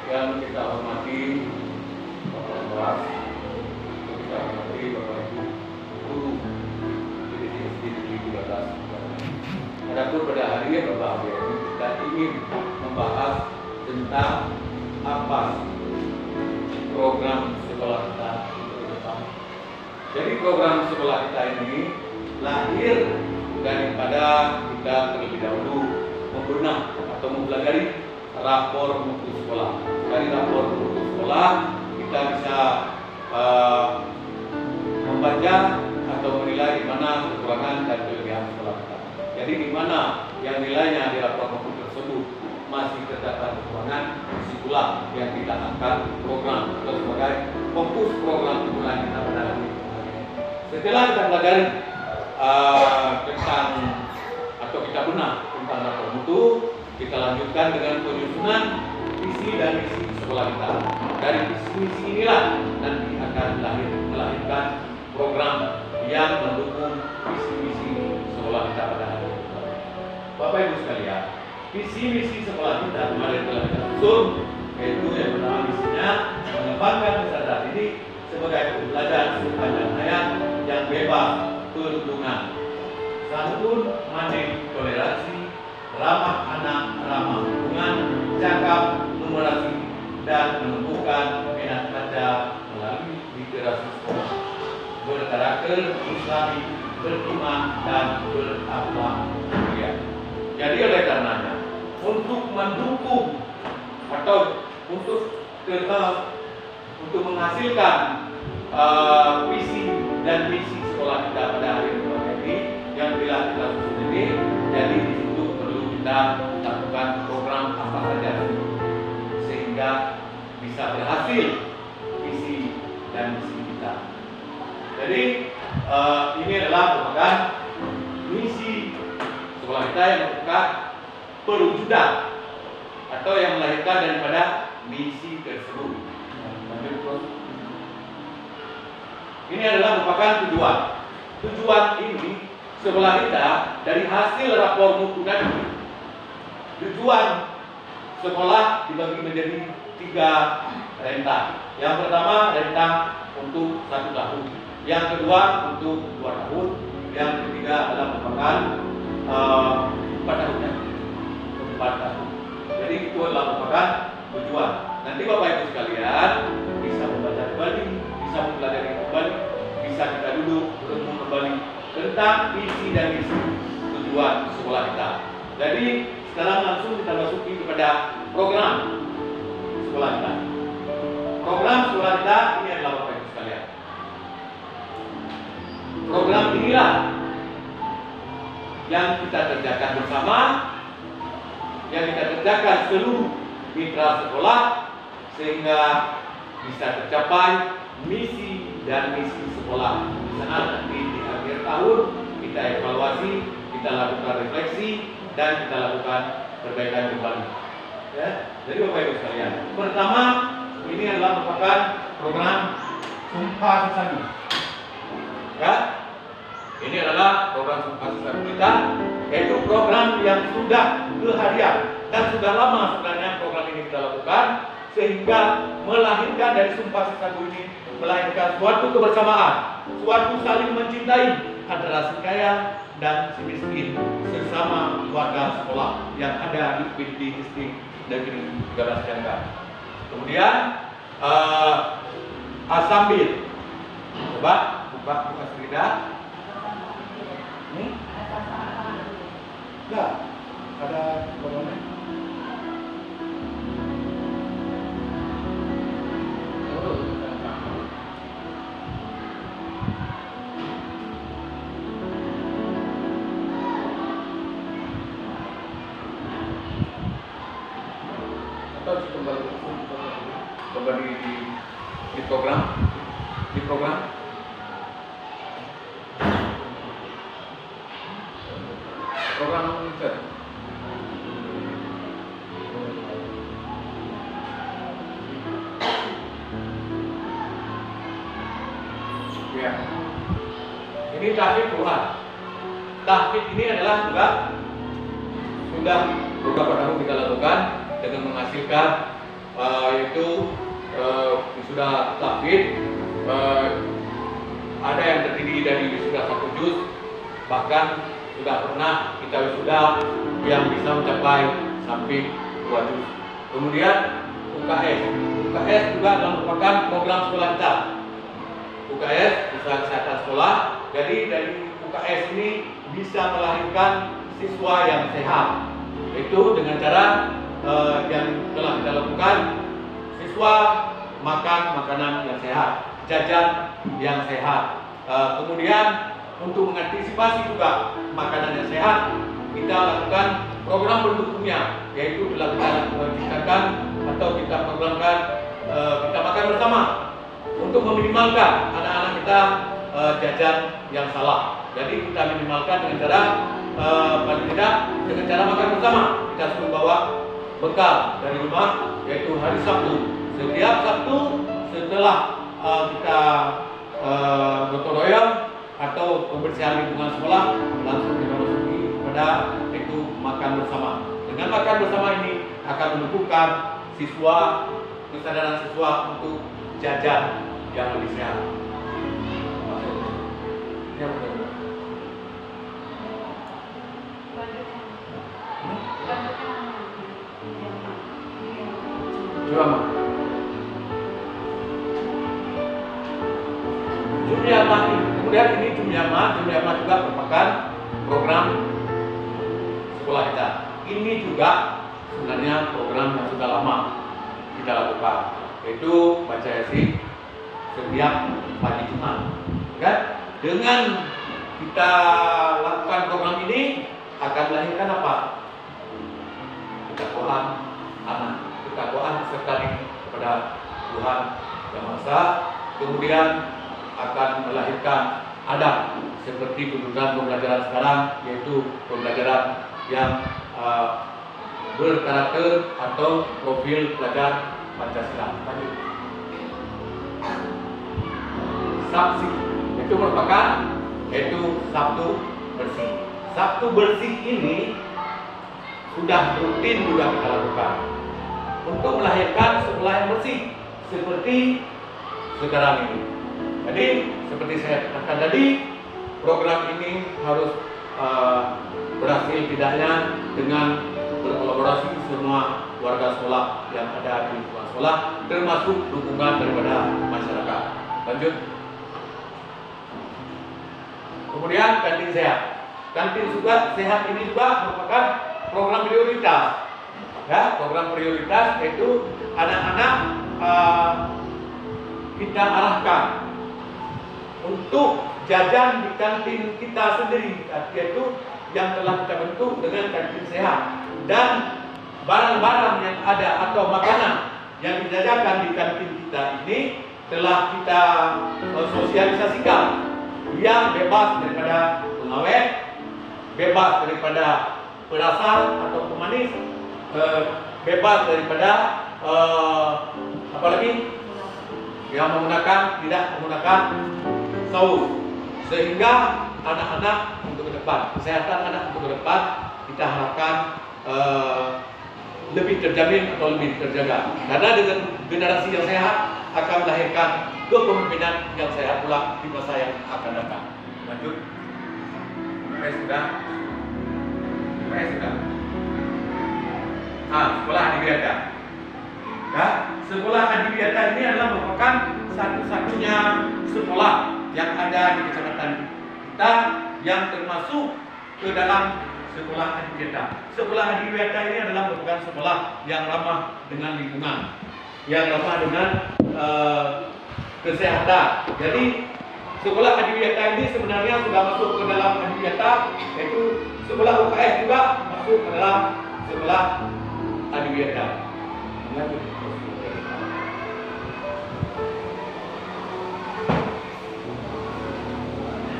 yang kita hormati Bapak kelas, kita hormati Bapak Ibu guru di Negeri 12. Adapun pada hari yang berbahagia ini kita ingin membahas tentang apa program sekolah kita ke depan. Jadi program sekolah kita ini lahir daripada kita terlebih dahulu membenah atau mempelajari rapor mutu sekolah. Dari rapor mutu sekolah kita bisa membaca atau menilai di mana kekurangan dan kelebihan sekolah kita. Jadi di mana yang nilainya di rapor mutu tersebut masih terdapat kekurangan, disitulah yang kita angkat program atau sebagai fokus program unggulan kita pada hari ini. Setelah kita pelajari tentang atau kita benar tentang rapor mutu, kita lanjutkan dengan penyusunan visi dan misi sekolah kita. Dari visi misi inilah nanti akan melahirkan program yang mendukung visi misi sekolah kita pada hari ini. Bapak Ibu sekalian, visi misi sekolah kita kemarin telah kita susun, yaitu yang pertama misinya mengembangkan peserta didik sebagai pembelajaran sepanjang hayat yang bebas perundungan, santun, manis, toleransi, ramah anak, ramah lingkungan, cakap, numerasi, dan menumbuhkan minat baca melalui literasi sekolah, berkarakter Islami, beriman, dan berakhlak mulia. Jadi oleh karenanya, untuk mendukung atau untuk menghasilkan visi dan misi sekolah kita pada hari ini yang telah kita susun ini, jadi di situ perlu kita lakukan program apa saja sehingga bisa berhasil visi dan misi kita. Jadi ini adalah merupakan misi sekolah kita yang merupakan perwujudan atau yang melahirkan daripada misi tersebut. Ini adalah merupakan tujuan. Tujuan ini sekolah kita dari hasil rapor mutu tadi. Tujuan sekolah dibagi menjadi 3 rentang. Yang pertama rentang untuk 1 tahun, yang kedua untuk 2 tahun, yang ketiga adalah merupakan 4 tahun ya. 4 tahun. Jadi itu adalah merupakan tujuan. Nanti Bapak Ibu sekalian bisa membaca kembali, bisa mempelajari kembali, bisa kita duduk bertemu kembali tentang visi dan misi tujuan sekolah kita. Jadi sekarang langsung kita masuki kepada program sekolah kita. Program sekolah kita ini adalah Bapak Ibu sekalian. Program inilah yang kita kerjakan bersama, yang kita kerjakan seluruh mitra sekolah sehingga bisa tercapai misi dan misi sekolah. Di sana nanti di akhir tahun kita evaluasi, kita lakukan refleksi, dan kita lakukan perbaikan kembali. Ya, jadi Bapak Ibu sekalian, pertama ini adalah merupakan program Sumpah Sesami. Ya, ini adalah program Sumpah Sesami kita, yaitu program yang sudah keharian dan sudah lama sebenarnya program ini kita lakukan, sehingga melahirkan dari Sumpah Sesami ini melahirkan suatu kebersamaan, suatu saling mencintai antara si kaya dan si miskin sesama warga sekolah yang ada di distrik Negeri 13 Jangka. Kemudian sambil coba buka serida. Enggak ada bagaimana? Kembali di program monitor. Ya, ini tahfidz Quran. Tahfidz ini adalah juga sudah beberapa tahun kita lakukan dengan menghasilkan yaitu wisuda tahfidz, ada yang terdiri dari wisuda 1 juz, bahkan sudah pernah kita wisuda yang bisa mencapai sampai 2 juz. Kemudian UKS juga merupakan program sekolah kita. UKS, usaha kesehatan sekolah. Jadi dari UKS ini bisa melahirkan siswa yang sehat. Itu dengan cara yang telah kita lakukan, siswa makan makanan yang sehat, jajan yang sehat. Kemudian untuk mengantisipasi juga makanan yang sehat, kita lakukan program pendukungnya, yaitu telah kita ciptakan atau kita programkan kita makan bersama untuk meminimalkan anak-anak kita jajan yang salah. Jadi kita minimalkan dengan cara paling tidak dengan cara makan bersama. Kita suruh bawa bekal dari rumah, yaitu hari Sabtu. Setiap Sabtu setelah kita gotong royong atau pembersihan lingkungan sekolah, langsung kita masuki pada itu makan bersama. Dengan makan bersama ini akan menumbuhkan siswa, kesadaran siswa untuk jajan yang lebih sehat. Jumiyamah, kemudian ini Jumiyamah juga merupakan program sekolah kita. Ini juga sebenarnya program yang sudah lama kita lakukan, yaitu baca yasin setiap pagi Jumat. Kan? Dengan kita lakukan program ini akan melahirkan apa? Ketakwaan anak, ketakwaan sekali kepada Tuhan Yang Maha Esa. Kemudian akan melahirkan adab seperti tuntunan pembelajaran sekarang, yaitu pembelajaran yang berkarakter atau profil pelajar Pancasila. Sabsi itu merupakan Sabtu bersih. Sabtu bersih ini sudah rutin juga kita lakukan untuk melahirkan sekolah yang bersih seperti sekarang ini. Jadi seperti saya katakan tadi, program ini harus berhasil tidaknya dengan berkolaborasi semua warga sekolah yang ada di lingkungan sekolah, termasuk dukungan daripada masyarakat. Lanjut. Kemudian kantin sehat. Kantin juga sehat ini juga merupakan program prioritas. Ya, program prioritas yaitu anak-anak kita arahkan untuk jajan di kantin kita sendiri, yaitu yang telah kita bentuk dengan kantin sehat, dan barang-barang yang ada atau makanan yang dijajakan di kantin kita ini telah kita sosialisasikan, yang bebas daripada pengawet, bebas daripada perasa atau pemanis, bebas daripada apalagi yang tidak menggunakan saus, sehingga anak-anak untuk ke depan, kesehatan anak untuk ke depan kita harapkan lebih terjamin atau lebih terjaga, karena dengan generasi yang sehat akan melahirkan kepemimpinan yang sehat pula di masa yang akan datang. Lanjut. Sudah. Sekolah Adiwiyata. Ya, sekolah Adiwiyata ini adalah merupakan satu-satunya sekolah yang ada di kecamatan kita yang termasuk ke dalam sekolah Adiwiyata. Sekolah Adiwiyata ini adalah merupakan sekolah yang ramah dengan lingkungan, yang ramah dengan kesehatan. Jadi sekolah Adiwiyata ini sebenarnya sudah masuk ke dalam Adiwiyata, yaitu sekolah UKS juga masuk ke dalam sekolah Adiwiyata.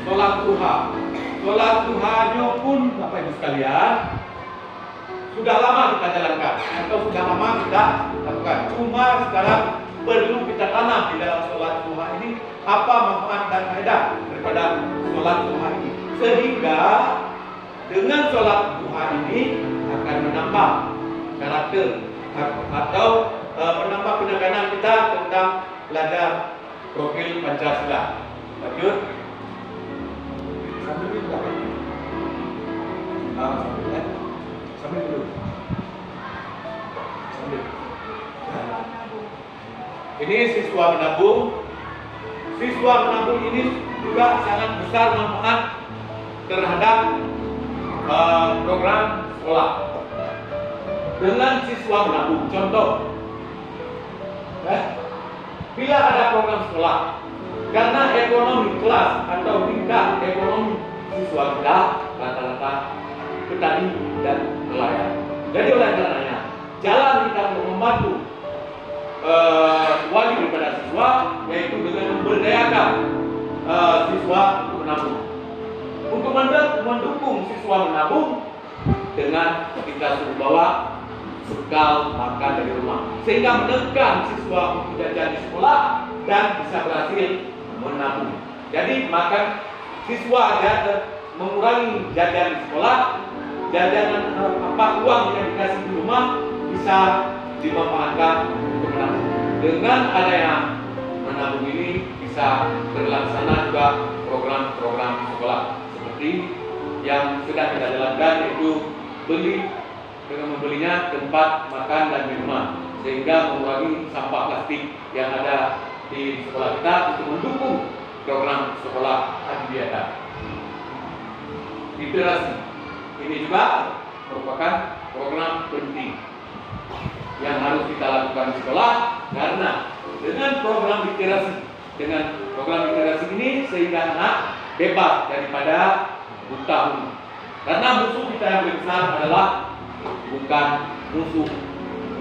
Sholat duha. Sholat duhanya pun Bapak Ibu sekalian sudah lama kita jalankan atau sudah lama kita lakukan. Cuma sekarang perlu kita tanam di dalam sholat duha ini apa manfaat dan faedah daripada sholat duha ini, sehingga dengan sholat duha ini akan menambah karakter atau penambah penekanan kita tentang belajar profil Pancasila. Lanjut. Sambil dulu kan? Sambil dulu. Sambil. Ini siswa menabung. Siswa menabung ini juga sangat besar manfaat terhadap program sekolah. Dengan siswa menabung, contoh, bila ada program sekolah, karena ekonomi kelas atau tingkat ekonomi siswa kita rata-rata petani dan nelayan. Jadi oleh karenanya, jalan kita untuk membantu wali daripada siswa yaitu dengan memberdayakan siswa untuk menabung. Untuk mendukung siswa menabung dengan kita suruh bawa bekal makan dari rumah, sehingga menekan siswa untuk jajan di sekolah dan bisa berhasil menabung. Jadi makan siswa mengurangi jajan di sekolah, jajanan uang yang dikasih di rumah bisa dimanfaatkan untuk menabung. Dengan adanya menabung ini bisa terlaksana juga program-program sekolah seperti yang sedang kita jalankan, yaitu dengan membelinya tempat makan dan minuman, sehingga mengurangi sampah plastik yang ada di sekolah kita untuk mendukung program sekolah adiwiyata. Literasi ini juga merupakan program penting yang harus kita lakukan di sekolah, karena dengan program literasi ini sehingga anak bebas daripada buta huruf. Karena musuh kita yang lebih besar adalah bukan musuh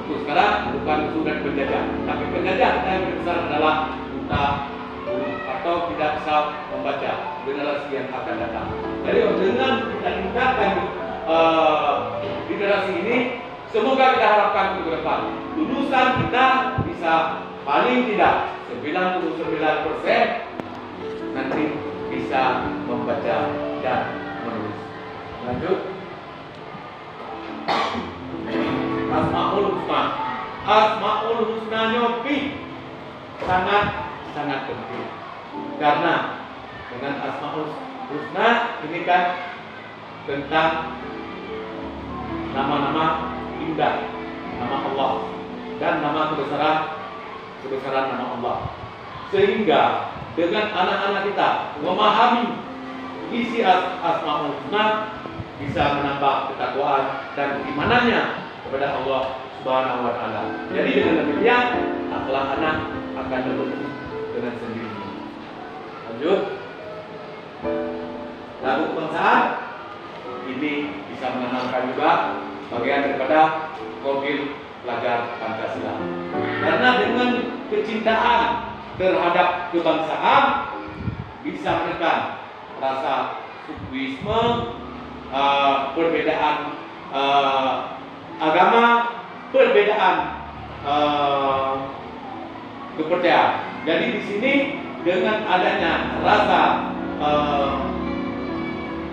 untuk sekarang, bukan musuh dari penjajah, tapi penjajah kita yang lebih besar adalah buta huruf atau tidak bisa membaca, generasi yang akan datang. Jadi dengan kita tingkatkan literasi ini, semoga kita harapkan ke depan lulusan kita bisa paling tidak 99% nanti bisa membaca dan menulis. Lanjut. Asmaul Husna. Asmaul Husna nyopi sangat penting. Karena dengan Asmaul Husna ini kan tentang nama-nama indah, nama Allah dan nama kebesaran nama Allah. Sehingga dengan anak-anak kita memahami isi Asmaul Husna bisa menambah ketakwaan dan keimanannya kepada Allah Subhanahu wa taala. Jadi dengan demikian akhlak anak akan terbentuk dengan sendirinya. Lanjut. Lagu kebangsaan ini bisa menanamkan juga bagian daripada profil pelajar Pancasila. Karena dengan kecintaan terhadap kebangsaan bisa menekan rasa sukuisme, perbedaan agama, perbedaan kepercayaan. Jadi di sini dengan adanya rasa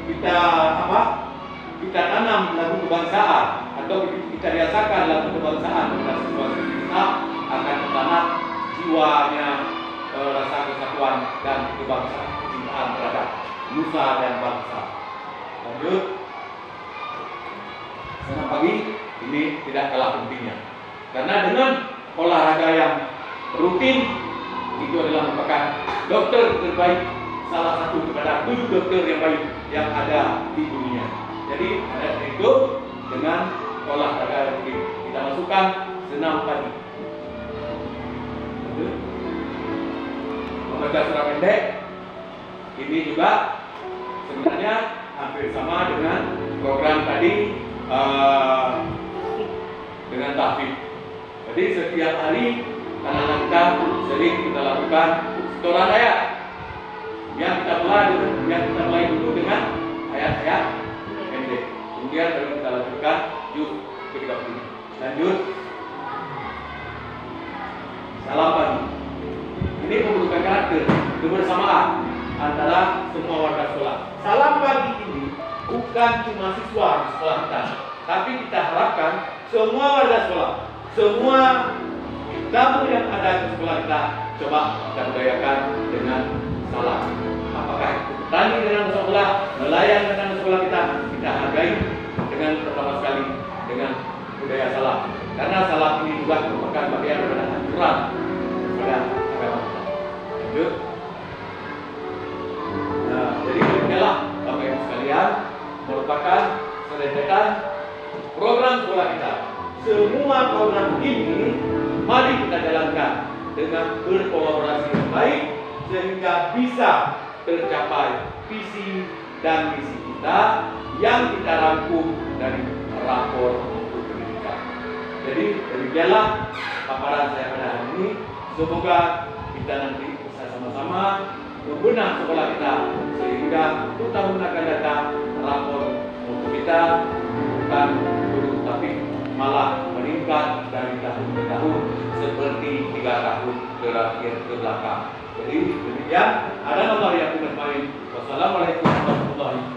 kita tanam lagu kebangsaan atau kita biasakan lagu kebangsaan pada siswa-siswi kita, akan tertanam jiwanya rasa kesatuan dan kebangsaan, kecintaan terhadap nusa dan bangsa. Lanjut. Selamat pagi. Ini tidak kalah pentingnya, karena dengan olahraga yang rutin itu adalah merupakan dokter terbaik, salah satu kepada 7 dokter yang baik yang ada di dunia. Jadi ada itu dengan olahraga rutin. Kita masukkan senam pagi. Membaca surah pendek ini juga sebenarnya hampir sama dengan program tadi dengan tahfidz. Jadi setiap hari anak-anak kita sering kita lakukan setoran ayat. Yang kita mulai dulu dengan ayat-ayat pendek. Kemudian baru kita lanjutkan juz ke-30. Lanjut. Salam pagi. Ini membutuhkan karakter kebersamaan antara semua warga sekolah. Salam pagi ini bukan cuma siswa di sekolah kita, tapi kita harapkan semua warga sekolah, semua tamu yang ada di sekolah kita coba kita budayakan dengan salam. Apakah itu petani dengan sekolah, nelayan dengan sekolah kita hargai dengan pertama sekali dengan budaya salam. Karena salam ini juga merupakan bagian daripada anjuran kepada agama kita. Lanjut. Nah, jadi inilah Bapak Ibu sekalian merupakan serentetan program sekolah kita. Semua program ini mari kita jalankan dengan berkolaborasi yang baik sehingga bisa tercapai visi dan misi kita yang kita rangkum dari rapor untuk pendidikan. Jadi demikianlah paparan saya pada hari ini. Semoga kita nanti bisa sama-sama membenah sekolah kita sehingga untuk tahun akan datang rapor untuk kita bukan turun tapi malah meningkat dari tahun ke tahun seperti 3 tahun terakhir ke belakang. Jadi demikian. Ada nomor yang bermain. Wassalamualaikum warahmatullahi wabarakatuh.